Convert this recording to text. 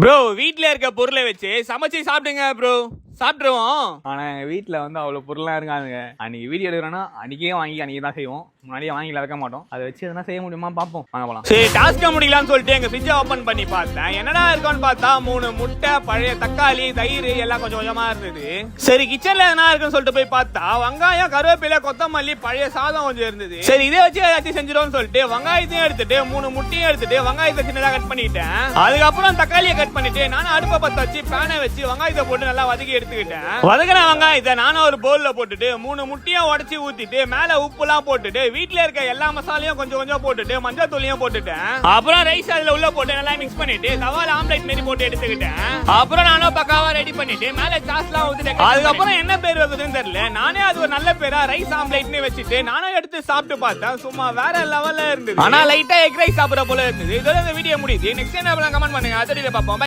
Bro வீட்ல இருக்க பொருளை வச்சு சமைச்சு சாப்பிடுங்க ப்ரோ. சாப்பிட்டுருவோம். ஆனா எங்க வீட்டுல அவ்வளவு பொருள்லாம் இருக்காதுங்க. அன்னைக்கு வீடியோ எடுக்கிறோன்னா அன்னைக்கே வாங்கி அன்னைக்கு தான் செய்வோம். முன்னாடியே வாங்கி வைக்க மாட்டோம். அதை வச்சு எதனா செய்ய முடியுமா பார்ப்போம். வாங்க போலாம். சரி டாஸ்க முடிக்கலாம்னு சொல்லிட்டு எங்க ஃப்ரிட்ஜை ஓபன் பண்ணி பார்த்தேன். என்னடா இருக்கும்னு பார்த்தா 3 முட்டை, பழைய தக்காளி, தயிர் எல்லாம் கொஞ்சம் கொஞ்சமா இருந்தது. சரி கிச்சன்ல என்ன இருக்குன்னு சொல்லிட்டு போய் பார்த்தா வெங்காயம், கருவேப்பிலை, கொத்தமல்லி, பழைய சாதம் கொஞ்சம் இருந்தது. சரி இதை வச்சு ஏதாச்சும் செஞ்சிடும்னு சொல்லிட்டு வெங்காயத்தையும் எடுத்துட்டு 3 முட்டையும் எடுத்துட்டு வெங்காயத்தை சின்னதா கட் பண்ணிட்டேன். அதுக்கப்புறம் தக்காளியை கட் பண்ணிட்டு நானும் அடுப்பை பத்த வச்சு பேனை வச்சு வெங்காயத்தை போட்டு நல்லா வதக்கி எடுத்துக்கிட்டேன். வதக்கின வெங்காயத்தை நானும் ஒரு பவுல்ல போட்டுட்டு 3 முட்டையும் உடைச்சு ஊத்திட்டு மேல உப்பு எல்லாம் போட்டுட்டு வீட்டுல இருக்க எல்லா மசாலையும் கொஞ்சம் கொஞ்சம் போட்டுட்டு மஞ்சள் தூளியும் போட்டுட்டேன். அப்புறம் ரைஸ் அதுல உள்ள போட்டு நல்லா மிக்ஸ் பண்ணிட்டு தவால ஆம்லெட் மாதிரி போட்டு எடுத்துக்கிட்டேன். அப்புறம் நானும் பக்காவா ரெடி பண்ணிட்டு மேல சாஸ் எல்லாம் ஊத்திட்டேன். அதுக்கப்புறம் என்ன பேர் வைக்கிறதுன்னு தெரியல. நானே அது ஒரு நல்ல பேரா ரைஸ் ஆம்லெட்னு வச்சுட்டு நானும் எடுத்து சாப்பிட்டு பார்த்தேன். சும்மா வேற லெவல்ல இருந்தது. ஆனா லைட்டா எக் ரைஸ் சாப்பிட போல இருந்தது. இதோட இந்த வீடியோ முடியுது. நெக்ஸ்ட் என்ன கமெண்ட் பண்ணுங்க. அடுத்த வீடியோல பார்ப்போம்.